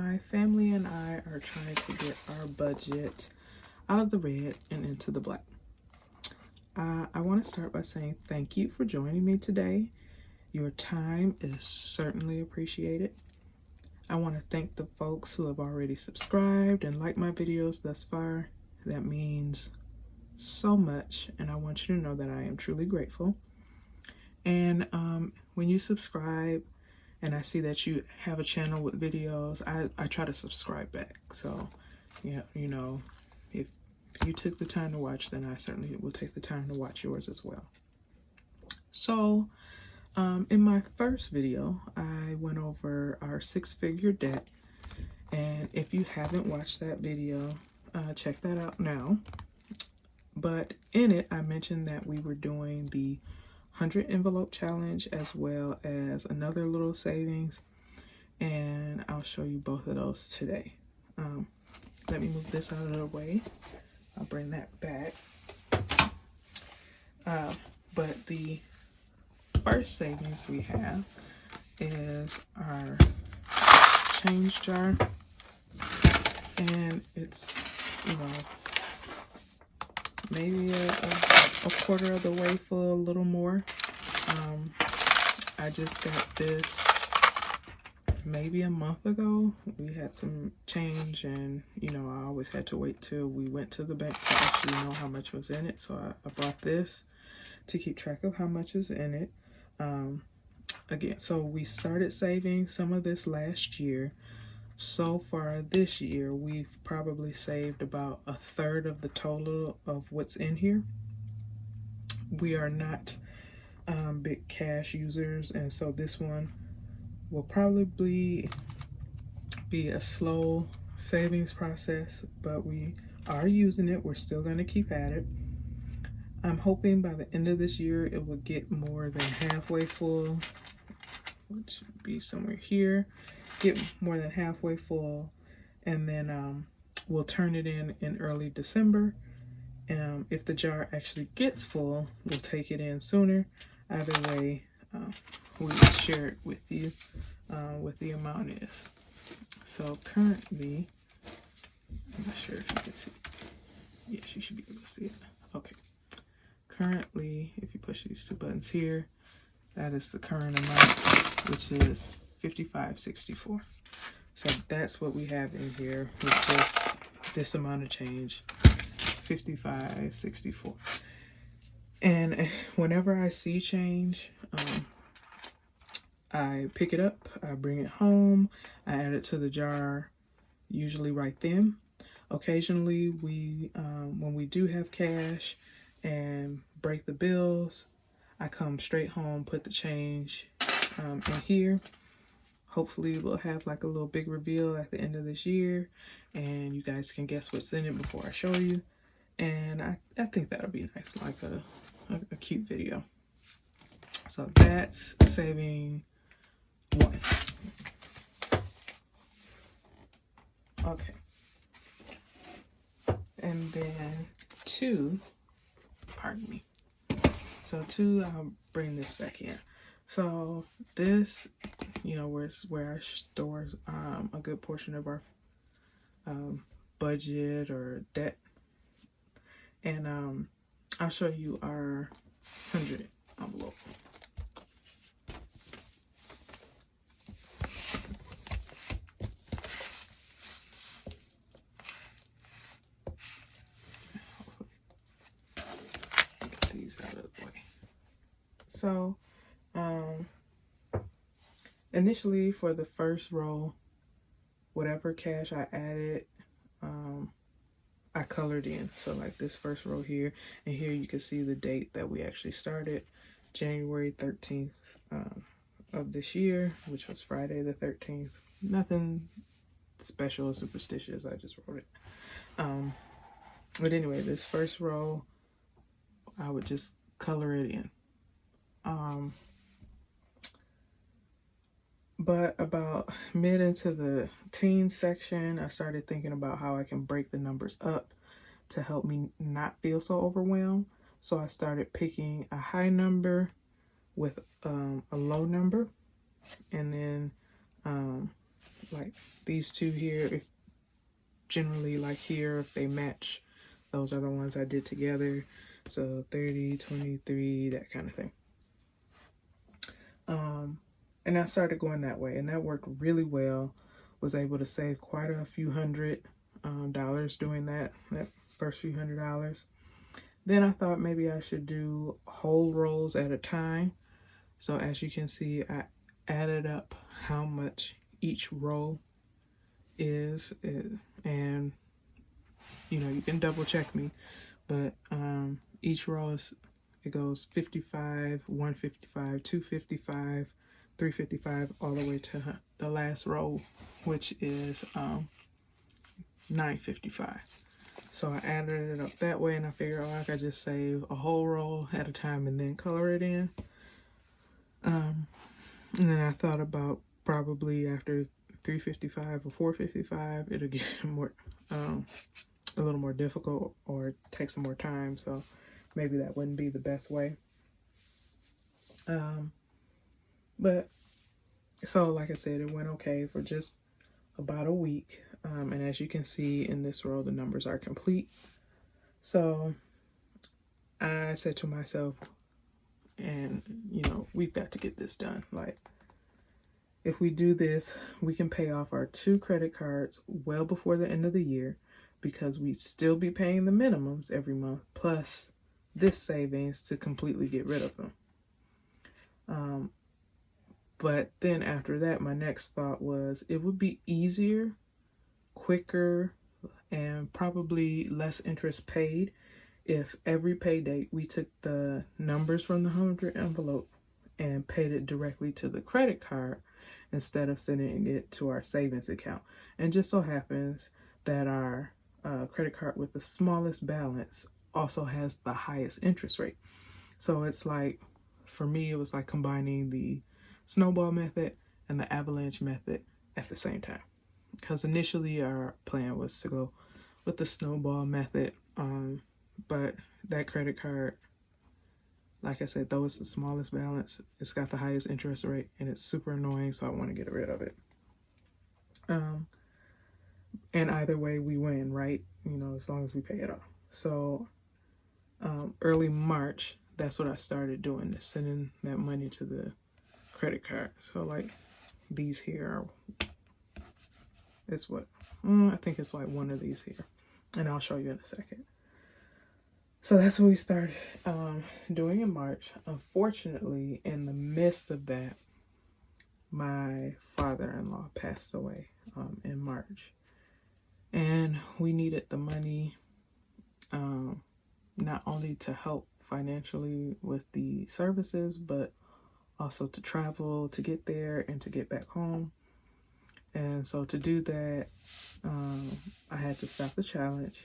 my family and I are trying to get our budget out of the red and into the black. I want to start by saying thank you for joining me today. Your time is certainly appreciated. I want to thank the folks who have already subscribed and liked my videos thus far. That means so much, and I want you to know that I am truly grateful. And when you subscribe and I see that you have a channel with videos, I try to subscribe back. So, you know, if you took the time to watch, then I certainly will take the time to watch yours as well. So, in my first video, I went over our 6-figure debt. And if you haven't watched that video, check that out now. But in it, I mentioned that we were doing the 100 envelope challenge as well as another little savings, and I'll show you both of those today. Let me move this out of the way. I'll bring that back. But the first savings we have is our change jar, and it's, you know, maybe a quarter of the way full, a little more. I just got this maybe a month ago. We had some change, and you know, I always had to wait till we went to the bank to actually know how much was in it. So I bought this to keep track of how much is in it. Again, so we started saving some of this last year. So far this year, we've probably saved about a third of the total of what's in here. We are not big cash users, and so this one will probably be a slow savings process, but we are using it. We're still going to keep at it. I'm hoping by the end of this year it will get more than halfway full, which would be somewhere here. Get more than halfway full, and then we'll turn it in early December. If the jar actually gets full, we'll take it in sooner. Either way, we will share it with you what the amount is. So currently, I'm not sure if you can see. Yes, you should be able to see it. Okay. Currently, if you push these two buttons here, that is the current amount, which is $55.64. So that's what we have in here with just this amount of change, $55.64. And whenever I see change, I pick it up, I bring it home, I add it to the jar, usually right then. Occasionally, when we do have cash and break the bills, I come straight home, put the change in here. Hopefully we'll have like a little big reveal at the end of this year, and you guys can guess what's in it before I show you. And I think that'll be nice, like a cute video. So that's saving 1. Okay. And then 2, pardon me. So 2, I'll bring this back in. So this, you know, where I store a good portion of our budget or debt. And I'll show you our 100 envelope. Get these out of the way. So initially for the first row, whatever cash I added, I colored in. So like this first row here, and here you can see the date that we actually started, January 13th of this year, which was Friday the 13th. Nothing special or superstitious, I just wrote it. But anyway, this first row, I would just color it in. But about mid into the teen section, I started thinking about how I can break the numbers up to help me not feel so overwhelmed. So I started picking a high number with a low number, and then like these two here, if generally like here, if they match, those are the ones I did together. So 30, 23, that kind of thing. And I started going that way, and that worked really well. Was able to save quite a few $100 doing that first few $100. Then I thought maybe I should do whole rolls at a time. So as you can see, I added up how much each roll is, and you know, you can double check me, but each roll is, it goes 55, 155, 255, 355, all the way to the last roll, which is 955. So I added it up that way, and I figured, oh, I could just save a whole roll at a time and then color it in. And then I thought about probably after 355 or 455, it'll get more, a little more difficult or take some more time. So maybe that wouldn't be the best way. But so like I said, it went okay for just about a week. And as you can see in this row, the numbers are complete. So I said to myself, and you know, we've got to get this done. Like, if we do this, we can pay off our 2 credit cards well before the end of the year, because we still be paying the minimums every month, plus this savings to completely get rid of them. But then after that, my next thought was it would be easier, quicker, and probably less interest paid if every pay date we took the numbers from the 100 envelope and paid it directly to the credit card instead of sending it to our savings account. And just so happens that our credit card with the smallest balance also has the highest interest rate. So it's like, for me, it was like combining the snowball method and the avalanche method at the same time. Because initially our plan was to go with the snowball method, but that credit card, like I said, though it's the smallest balance, it's got the highest interest rate, and it's super annoying, so I want to get rid of it. And either way, we win, right? You know, as long as we pay it off. So early March, that's what I started doing, is sending that money to the credit card. So like these here are, it's what, I think it's like one of these here, and I'll show you in a second. So that's what we started doing in March. Unfortunately, in the midst of that, my father-in-law passed away in March, and we needed the money not only to help financially with the services, but also to travel, to get there, and to get back home. And so to do that, I had to stop the challenge.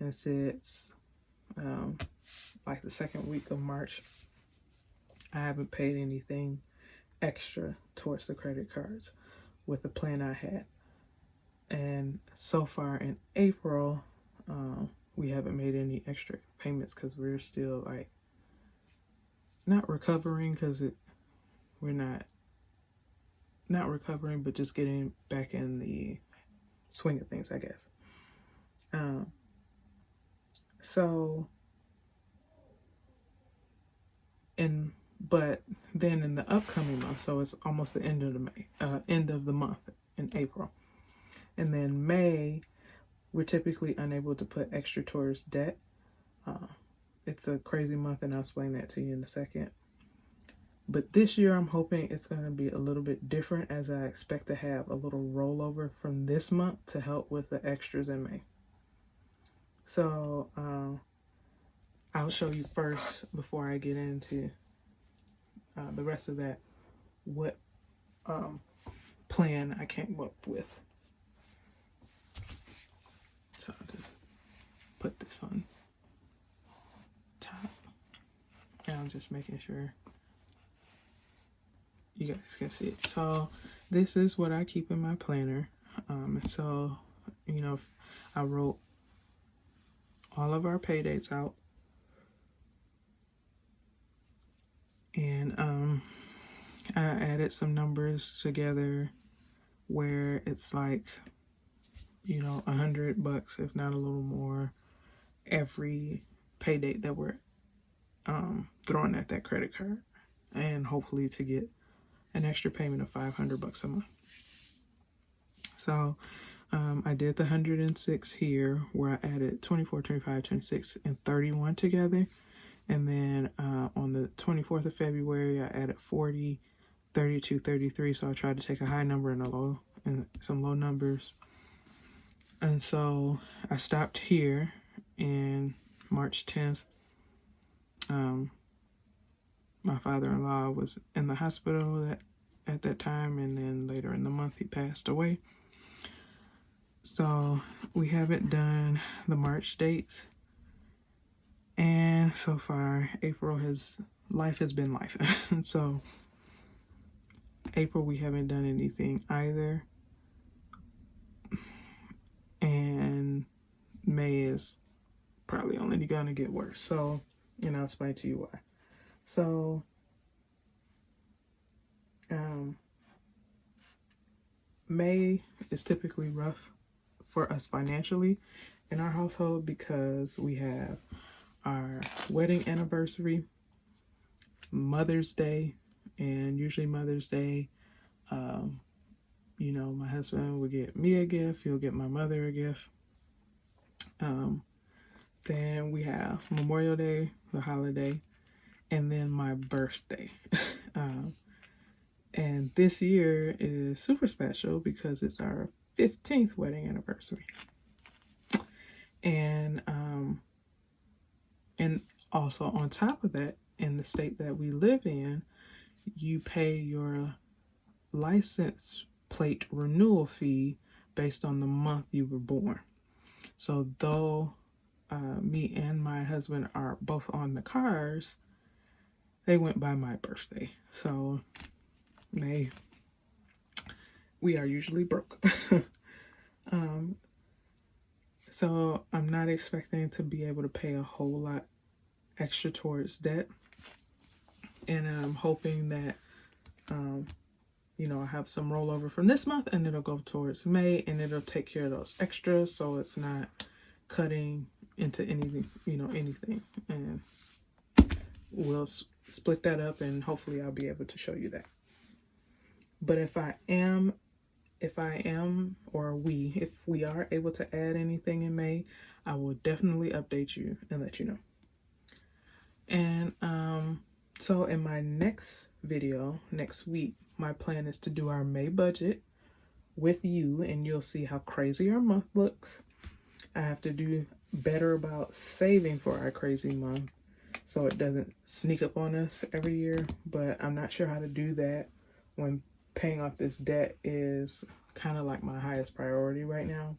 And since like the second week of March, I haven't paid anything extra towards the credit cards with the plan I had. And so far in April, we haven't made any extra payments because we're still like not recovering, because we're not recovering, but just getting back in the swing of things, I guess. But then in the upcoming month, so it's almost the end of the month in April, and then May, we're typically unable to put extra towards debt. It's a crazy month, and I'll explain that to you in a second. But this year, I'm hoping it's going to be a little bit different, as I expect to have a little rollover from this month to help with the extras in May. So I'll show you first, before I get into the rest of that, what plan I came up with. So I'll just put this on top, and I'm just making sure you guys can see it. So this is what I keep in my planner. So, you know, I wrote all of our pay dates out, and I added some numbers together where it's like, you know, $100, if not a little more, every pay date that we're throwing at that credit card, and hopefully to get an extra payment of $500 a month. So I did the 106 here, where I added 24, 25, 26, and 31 together. And then on the 24th of February, I added 40, 32, 33. So I tried to take a high number and some low numbers. And so I stopped here in March 10th. My father-in-law was in the hospital at that time, and then later in the month he passed away. So we haven't done the March dates, and so far life has been life. So April we haven't done anything either, and May is probably only gonna get worse. So, and I'll explain to you why. So May is typically rough for us financially in our household because we have our wedding anniversary, Mother's Day, and usually Mother's Day, you know, my husband will get me a gift, he'll get my mother a gift. Then we have Memorial Day, the holiday, and then my birthday. And this year is super special because it's our 15th wedding anniversary. And also on top of that, in the state that we live in, you pay your license plate renewal fee based on the month you were born. So though me and my husband are both on the cars, they went by my birthday. So we are usually broke. So I'm not expecting to be able to pay a whole lot extra towards debt. And I'm hoping that, you know, I have some rollover from this month and it'll go towards May, and it'll take care of those extras so it's not cutting into anything, you know, anything. And we'll split that up, and hopefully I'll be able to show you that. But if we are able to add anything in May, I will definitely update you and let you know. And so in my next video next week, my plan is to do our May budget with you, and you'll see how crazy our month looks. I have to do better about saving for our crazy month so it doesn't sneak up on us every year, but I'm not sure how to do that when paying off this debt is kind of like my highest priority right now.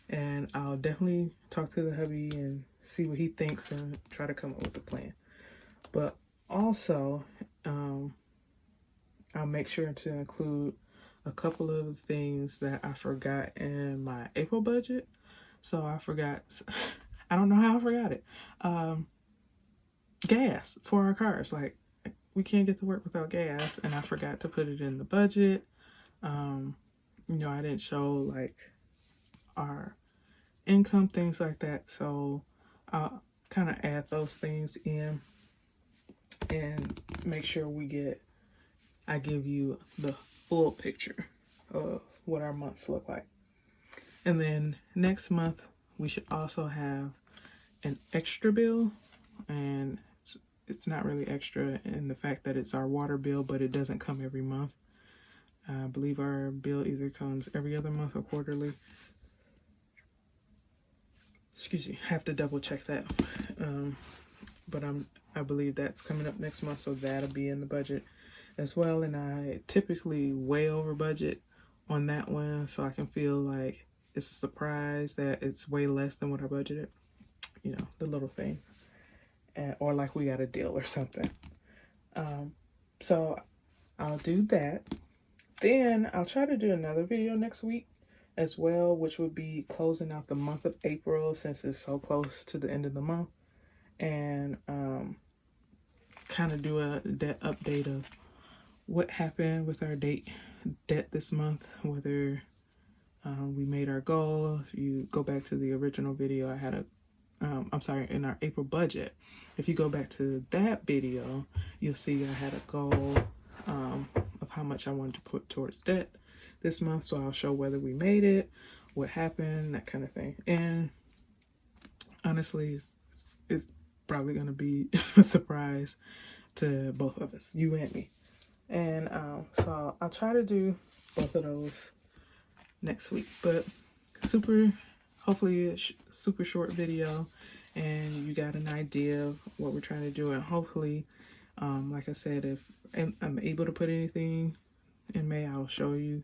And I'll definitely talk to the hubby and see what he thinks and try to come up with a plan. But also, I'll make sure to include a couple of things that I forgot in my April budget. So I don't know how I forgot it. Gas for our cars. Like, we can't get to work without gas, and I forgot to put it in the budget. You know, I didn't show like our income, things like that. So I'll kind of add those things in and make sure I give you the full picture of what our months look like. And then next month, we should also have an extra bill, and it's not really extra in the fact that it's our water bill, but it doesn't come every month. I believe our bill either comes every other month or quarterly. Excuse me, have to double check that. But I believe that's coming up next month, so that'll be in the budget as well. And I typically way over budget on that one, so I can feel like it's a surprise that it's way less than what I budgeted. You know, the little things. Or like we got a deal or something. So I'll do that. Then I'll try to do another video next week as well, which would be closing out the month of April since it's so close to the end of the month, and kind of do a debt update of what happened with our date debt this month, whether we made our goal. If you go back to the original video, I had a I'm sorry, in our April budget. If you go back to that video, you'll see I had a goal of how much I wanted to put towards debt this month. So I'll show whether we made it, what happened, that kind of thing. And honestly, it's probably going to be a surprise to both of us, you and me. And so I'll try to do both of those next week. But hopefully a super short video, and you got an idea of what we're trying to do. And hopefully, like I said, if I'm able to put anything in May, I'll show you.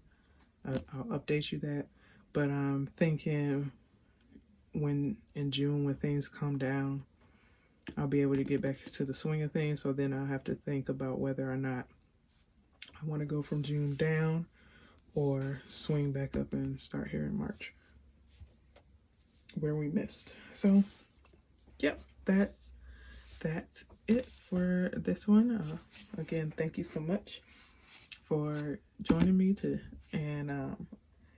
I'll update you that. But I'm thinking in June, when things calm down, I'll be able to get back to the swing of things. So then I'll have to think about whether or not I want to go from June down or swing back up and start here in March, where we missed. So yep, that's it for this one. Again, thank you so much for joining me and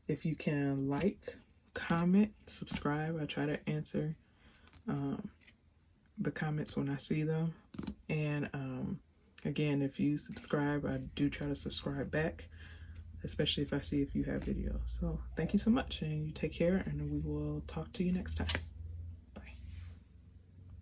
if you can like, comment, subscribe. I try to answer the comments when I see them. And again, if you subscribe, I do try to subscribe back, especially if I see if you have videos. So thank you so much, and you take care, and we will talk to you next time.